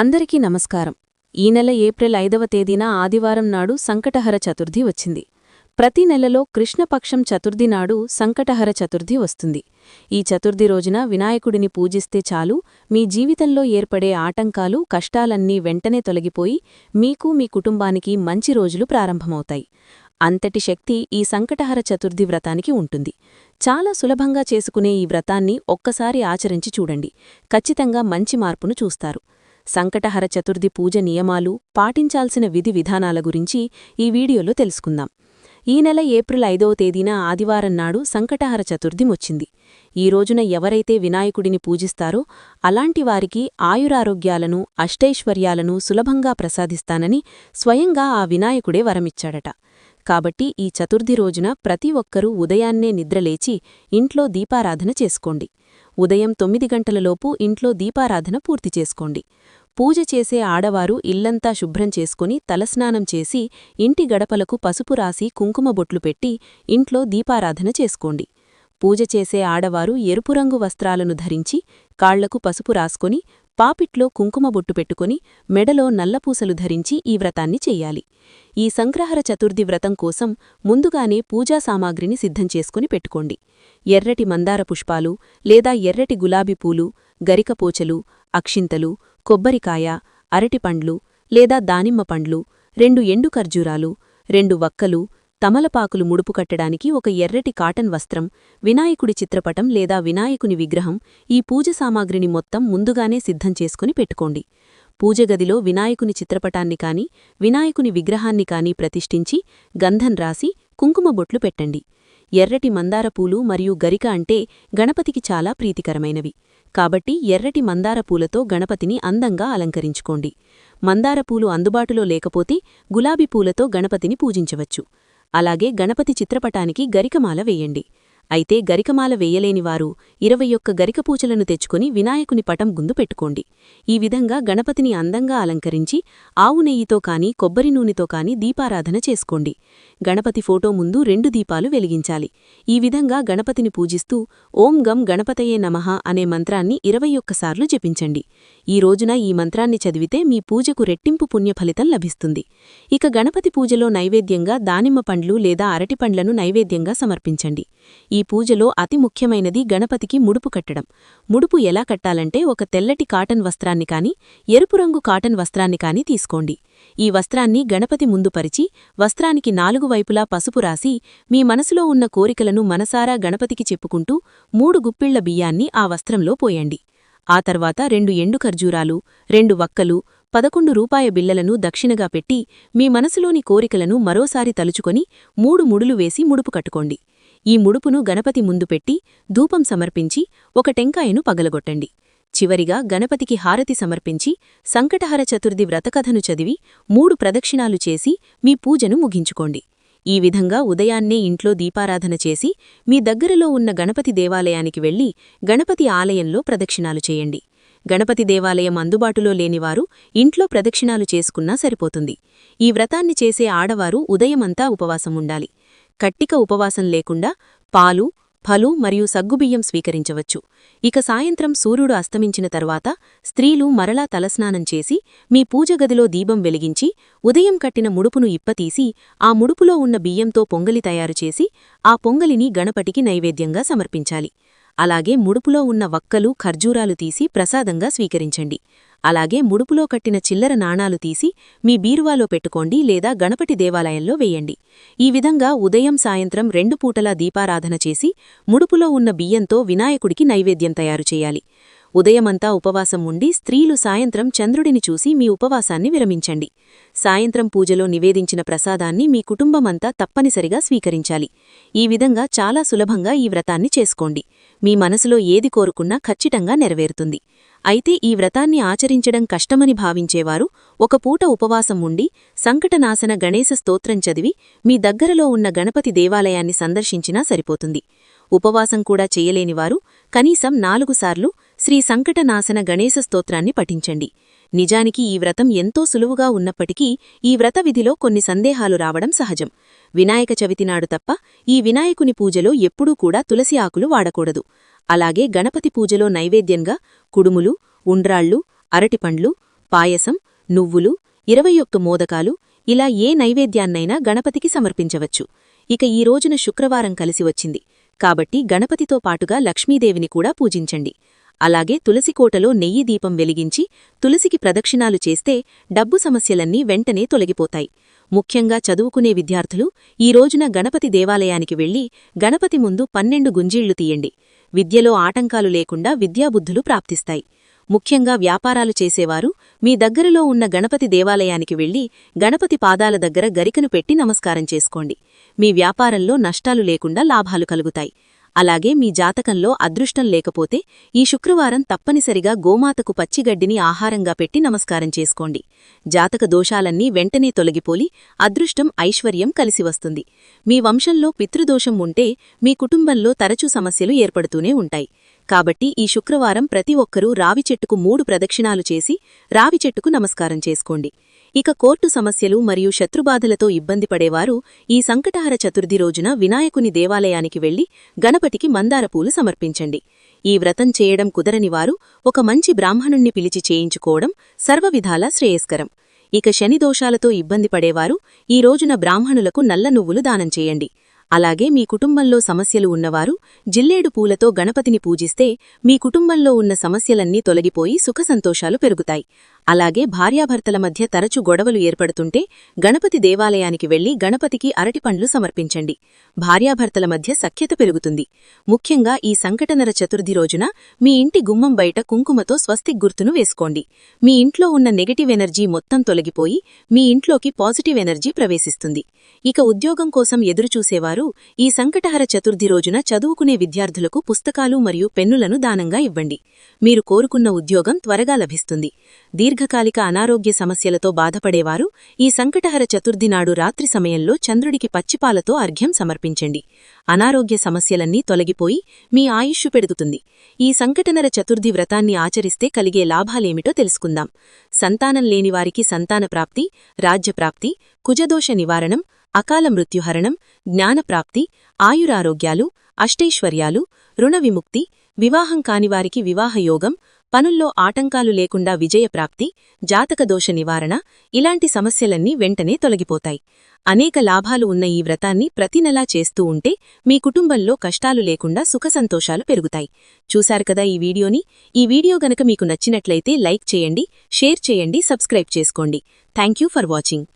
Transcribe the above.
అందరికీ నమస్కారం. ఈ నెల ఏప్రిల్ 5వ తేదీన ఆదివారం నాడు సంకటహర చతుర్థి వచ్చింది. ప్రతి నెలలో కృష్ణపక్షం చతుర్థి నాడు సంకటహర చతుర్థి వస్తుంది. ఈ చతుర్థి రోజున వినాయకుడిని పూజిస్తే చాలు, మీ జీవితంలో ఏర్పడే ఆటంకాలు, కష్టాలన్నీ వెంటనే తొలగిపోయి మీకు మీ కుటుంబానికి మంచి రోజులు ప్రారంభమవుతాయి. అంతటి శక్తి ఈ సంకటహర చతుర్థి వ్రతానికి ఉంటుంది. చాలా సులభంగా చేసుకునే ఈ వ్రతాన్ని ఒక్కసారి ఆచరించి చూడండి. ఖచ్చితంగా మంచి మార్పును చూస్తారు. సంకటహర చతుర్థి పూజ నియమాలు, పాటించాల్సిన విధి విధానాల గురించి ఈ వీడియోలో తెలుసుకుందాం. ఈ నెల ఏప్రిల్ 5వ తేదీన ఆదివారం నాడు సంకటహర చతుర్థి వచ్చింది. ఈ రోజున ఎవరైతే వినాయకుడిని పూజిస్తారో అలాంటి వారికి ఆయురారోగ్యాలను, అష్టైశ్వర్యాలను సులభంగా ప్రసాదిస్తానని స్వయంగా ఆ వినాయకుడే వరమిచ్చాడట. కాబట్టి ఈ చతుర్థి రోజున ప్రతి ఒక్కరూ ఉదయాన్నే నిద్రలేచి ఇంట్లో దీపారాధన చేసుకోండి. ఉదయం 9 గంటలలోపు ఇంట్లో దీపారాధన పూర్తి చేసుకోండి. పూజ చేసే ఆడవారు ఇల్లంతా శుభ్రం చేసుకుని తలస్నానం చేసి ఇంటి గడపలకు పసుపు రాసి కుంకుమ బొట్లు పెట్టి ఇంట్లో దీపారాధన చేసుకోండి. పూజ చేసే ఆడవారు ఎరుపు రంగు వస్త్రాలను ధరించి కాళ్లకు పసుపు రాసుకొని పాపిట్లో కుంకుమ బొట్టు పెట్టుకుని మెడలో నల్లపూసలు ధరించి ఈ వ్రతాన్ని చెయ్యాలి. ఈ సంగ్రహర చతుర్థి వ్రతం కోసం ముందుగానే పూజా సామాగ్రిని సిద్ధం చేసుకుని పెట్టుకోండి. ఎర్రటి మందార పుష్పాలు లేదా ఎర్రటి గులాబీ పూలు, గరికపోచలు, అక్షింతలు, కొబ్బరికాయ, అరటిపండ్లు లేదా దానిమ్మ పండ్లు, 2 ఎండు ఖర్జూరాలు, 2 వక్కలు, తమలపాకులు ముడుపు కట్టడానికి ఒక ఎర్రటి కాటన్ వస్త్రం, వినాయకుడి చిత్రపటం లేదా వినాయకుని విగ్రహం, ఈ పూజ సామాగ్రిని మొత్తం ముందుగానే సిద్ధం చేసుకుని పెట్టుకోండి. పూజగదిలో వినాయకుని చిత్రపటాన్ని కాని, వినాయకుని విగ్రహాన్ని కాని ప్రతిష్ఠించి గంధం రాసి కుంకుమ బొట్లు పెట్టండి. ఎర్రటి మందారపూలు మరియు గరిక అంటే గణపతికి చాలా ప్రీతికరమైనవి. కాబట్టి ఎర్రటి మందారపూలతో గణపతిని అందంగా అలంకరించుకోండి. మందారపూలు అందుబాటులో లేకపోతే గులాబీ పూలతో గణపతిని పూజించవచ్చు. అలాగే గణపతి చిత్రపటానికి గరికమాల వేయండి. అయితే గరికమాల వేయలేనివారు 21 గరికపూచలను తెచ్చుకుని వినాయకుని పటం గుందు పెట్టుకోండి. ఈ విధంగా గణపతిని అందంగా అలంకరించి ఆవు నెయ్యితో కాని కొబ్బరి నూనెతో కాని దీపారాధన చేసుకోండి. గణపతి ఫోటో ముందు 2 దీపాలు వెలిగించాలి. ఈ విధంగా గణపతిని పూజిస్తూ ఓం గం గణపతయే నమః అనే మంత్రాన్ని 21 సార్లు జపించండి. ఈ రోజున ఈ మంత్రాన్ని చదివితే మీ పూజకు రెట్టింపు పుణ్యఫలితం లభిస్తుంది. ఇక గణపతి పూజలో నైవేద్యంగా దానిమ్మ పండ్లు లేదా అరటిపండ్లను నైవేద్యంగా సమర్పించండి. ఈ పూజలో అతి ముఖ్యమైనది గణపతికి ముడుపు కట్టడం. ముడుపు ఎలా కట్టాలంటే ఒక తెల్లటి కాటన్ వస్త్రాన్ని కాని, ఎరుపు రంగు కాటన్ వస్త్రాన్ని కాని తీసుకోండి. ఈ వస్త్రాన్ని గణపతి ముందు పరిచి వస్త్రానికి 4 వైపులా పసుపు రాసి మీ మనసులో ఉన్న కోరికలను మనసారా గణపతికి చెప్పుకుంటూ 3 గుప్పిళ్ల బియ్యాన్ని ఆ వస్త్రంలో పోయండి. ఆ తర్వాత 2 ఎండు ఖర్జూరాలు, 2 వక్కలు, 11 రూపాయ బిళ్లలను దక్షిణగా పెట్టి మీ మనసులోని కోరికలను మరోసారి తలుచుకొని 3 ముడులు వేసి ముడుపు కట్టుకోండి. ఈ ముడుపును గణపతి ముందు పెట్టి ధూపం సమర్పించి ఒక టెంకాయను పగలగొట్టండి. చివరిగా గణపతికి హారతి సమర్పించి సంకటహర చతుర్థి వ్రతకథను చదివి 3 ప్రదక్షిణాలు చేసి మీ పూజను ముగించుకోండి. ఈ విధంగా ఉదయాన్నే ఇంట్లో దీపారాధన చేసి మీ దగ్గరలో ఉన్న గణపతి దేవాలయానికి వెళ్లి గణపతి ఆలయంలో ప్రదక్షిణాలు చేయండి. గణపతి దేవాలయం అందుబాటులో లేనివారు ఇంట్లో ప్రదక్షిణాలు చేసుకున్నా సరిపోతుంది. ఈ వ్రతాన్ని చేసే ఆడవారు ఉదయమంతా ఉపవాసం ఉండాలి. కట్టిక ఉపవాసం లేకుండా పాలు, ఫలు మరియు సగ్గుబియ్యం స్వీకరించవచ్చు. ఇక సాయంత్రం సూర్యుడు అస్తమించిన తర్వాత స్త్రీలు మరలా తలస్నానం చేసి మీ పూజగదిలో దీపం వెలిగించి ఉదయం కట్టిన ముడుపును ఇప్పతీసి ఆ ముడుపులో ఉన్న బియ్యంతో పొంగలి తయారుచేసి ఆ పొంగలిని గణపతికి నైవేద్యంగా సమర్పించాలి. అలాగే ముడుపులో ఉన్న వక్కలు, ఖర్జూరాలు తీసి ప్రసాదంగా స్వీకరించండి. అలాగే ముడుపులో కట్టిన చిల్లర నాణాలు తీసి మీ బీరువాలో పెట్టుకోండి లేదా గణపతి దేవాలయంలో వేయండి. ఈ విధంగా ఉదయం సాయంత్రం 2 పూటలా దీపారాధన చేసి ముడుపులో ఉన్న బియ్యంతో వినాయకుడికి నైవేద్యం తయారు చేయాలి. ఉదయమంతా ఉపవాసం ఉండి స్త్రీలు సాయంత్రం చంద్రుడిని చూసి మీ ఉపవాసాన్ని విరమించండి. సాయంత్రం పూజలో నివేదించిన ప్రసాదాన్ని మీ కుటుంబమంతా తప్పనిసరిగా స్వీకరించాలి. ఈ విధంగా చాలా సులభంగా ఈ వ్రతాన్ని చేసుకోండి. మీ మనసులో ఏది కోరుకున్నా ఖచ్చితంగా నెరవేరుతుంది. అయితే ఈ వ్రతాన్ని ఆచరించడం కష్టమని భావించేవారు ఒక పూట ఉపవాసం ఉండి సంకటనాశన గణేశ స్తోత్రం చదివి మీ దగ్గరలో ఉన్న గణపతి దేవాలయాన్ని సందర్శించినా సరిపోతుంది. ఉపవాసం కూడా చెయ్యలేనివారు కనీసం 4 సార్లు శ్రీ సంకటనాశన గణేశ స్తోత్రాన్ని పఠించండి. నిజానికి ఈ వ్రతం ఎంతో సులువుగా ఉన్నప్పటికీ ఈ వ్రత విధిలో కొన్ని సందేహాలు రావడం సహజం. వినాయక చవితినాడు తప్ప ఈ వినాయకుని పూజలో ఎప్పుడూ కూడా తులసి ఆకులు వాడకూడదు. అలాగే గణపతి పూజలో నైవేద్యంగా కుడుములు, ఉండ్రాళ్ళు, అరటిపండ్లు, పాయసం, నువ్వులు, 21 మోదకాలు ఇలా ఏ నైవేద్యాన్నైనా గణపతికి సమర్పించవచ్చు. ఇక ఈ రోజున శుక్రవారం కలిసి వచ్చింది కాబట్టి గణపతితో పాటుగా లక్ష్మీదేవిని కూడా పూజించండి. అలాగే తులసికోటలో నెయ్యి దీపం వెలిగించి తులసికి ప్రదక్షిణాలు చేస్తే డబ్బు సమస్యలన్నీ వెంటనే తొలగిపోతాయి. ముఖ్యంగా చదువుకునే విద్యార్థులు ఈ రోజున గణపతి దేవాలయానికి వెళ్లి గణపతి ముందు 12 గుంజీళ్లు తీయండి. విద్యలో ఆటంకాలు లేకుండా విద్యాబుద్ధులు ప్రాప్తిస్తాయి. ముఖ్యంగా వ్యాపారాలు చేసేవారు మీ దగ్గరలో ఉన్న గణపతి దేవాలయానికి వెళ్లి గణపతి పాదాల దగ్గర గరికను పెట్టి నమస్కారం చేసుకోండి. మీ వ్యాపారంలో నష్టాలు లేకుండా లాభాలు కలుగుతాయి. అలాగే మీ జాతకంలో అదృష్టం లేకపోతే ఈ శుక్రవారం తప్పనిసరిగా గోమాతకు పచ్చిగడ్డిని ఆహారంగా పెట్టి నమస్కారం చేసుకోండి. జాతక దోషాలన్నీ వెంటనే తొలగిపోలి అదృష్టం, ఐశ్వర్యం కలిసివస్తుంది. మీ వంశంలో పితృదోషం ఉంటే మీ కుటుంబంలో తరచూ సమస్యలు ఏర్పడుతూనే ఉంటాయి. కాబట్టి ఈ శుక్రవారం ప్రతి ఒక్కరూ రావి చెట్టుకు 3 ప్రదక్షిణాలు చేసి రావి చెట్టుకు నమస్కారం చేసుకోండి. ఇక కోర్టు సమస్యలు మరియు శత్రుబాధలతో ఇబ్బంది పడేవారు ఈ సంకటహర చతుర్థి రోజున వినాయకుని దేవాలయానికి వెళ్లి గణపతికి మందార పూలు సమర్పించండి. ఈ వ్రతం చేయడం కుదరనివారు ఒక మంచి బ్రాహ్మణుణ్ణి పిలిచి చేయించుకోవడం సర్వవిధాలా శ్రేయస్కరం. ఇక శనిదోషాలతో ఇబ్బంది పడేవారు ఈ రోజున బ్రాహ్మణులకు నల్ల నువ్వులు దానం చేయండి. అలాగే మీ కుటుంబంలో సమస్యలు ఉన్నవారు జిల్లేడు పూలతో గణపతిని పూజిస్తే మీ కుటుంబంలో ఉన్న సమస్యలన్నీ తొలగిపోయి సుఖసంతోషాలు పెరుగుతాయి. అలాగే భార్యాభర్తల మధ్య తరచు గొడవలు ఏర్పడుతుంటే గణపతి దేవాలయానికి వెళ్లి గణపతికి అరటిపండ్లు సమర్పించండి. భార్యాభర్తల మధ్య సఖ్యత పెరుగుతుంది. ముఖ్యంగా ఈ సంకటనర చతుర్థి రోజున మీ ఇంటి గుమ్మం బయట కుంకుమతో స్వస్తిక్ గుర్తును వేసుకోండి. మీ ఇంట్లో ఉన్న నెగటివ్ ఎనర్జీ మొత్తం తొలగిపోయి మీ ఇంట్లోకి పాజిటివ్ ఎనర్జీ ప్రవేశిస్తుంది. ఇక ఉద్యోగం కోసం ఎదురుచూసేవారు ఈ సంకటహర చతుర్థి రోజున చదువుకునే విద్యార్థులకు పుస్తకాలు మరియు పెన్నులను దానంగా ఇవ్వండి. మీరు కోరుకున్న ఉద్యోగం త్వరగా లభిస్తుంది. దీర్ఘకాలిక అనారోగ్య సమస్యలతో బాధపడేవారు ఈ సంకటహర చతుర్థి నాడు రాత్రి సమయంలో చంద్రుడికి పచ్చిపాలతో అర్ఘ్యం సమర్పించండి. అనారోగ్య సమస్యలన్నీ తొలగిపోయి మీ ఆయుష్షు పెరుగుతుంది. ఈ సంకటనర చతుర్థి వ్రతాన్ని ఆచరిస్తే కలిగే లాభాలేమిటో తెలుసుకుందాం. సంతానం లేనివారికి సంతాన ప్రాప్తి, రాజ్యప్రాప్తి, కుజదోష నివారణం, అకాల మృత్యుహరణం, జ్ఞానప్రాప్తి, ఆయురారోగ్యాలు, అష్టైశ్వర్యాలు, రుణ విముక్తి, వివాహం కానివారికి వివాహయోగం, పనుల్లో ఆటంకాలు లేకుండా విజయప్రాప్తి, జాతకదోష నివారణ ఇలాంటి సమస్యలన్నీ వెంటనే తొలగిపోతాయి. అనేక లాభాలు ఉన్న ఈ వ్రతాన్ని ప్రతి నెలా చేస్తూ ఉంటే మీ కుటుంబంలో కష్టాలు లేకుండా సుఖసంతోషాలు పెరుగుతాయి. చూశారు కదా ఈ వీడియోని. ఈ వీడియో గనక మీకు నచ్చినట్లయితే లైక్ చేయండి, షేర్ చేయండి, సబ్స్క్రైబ్ చేసుకోండి. Thank you for watching.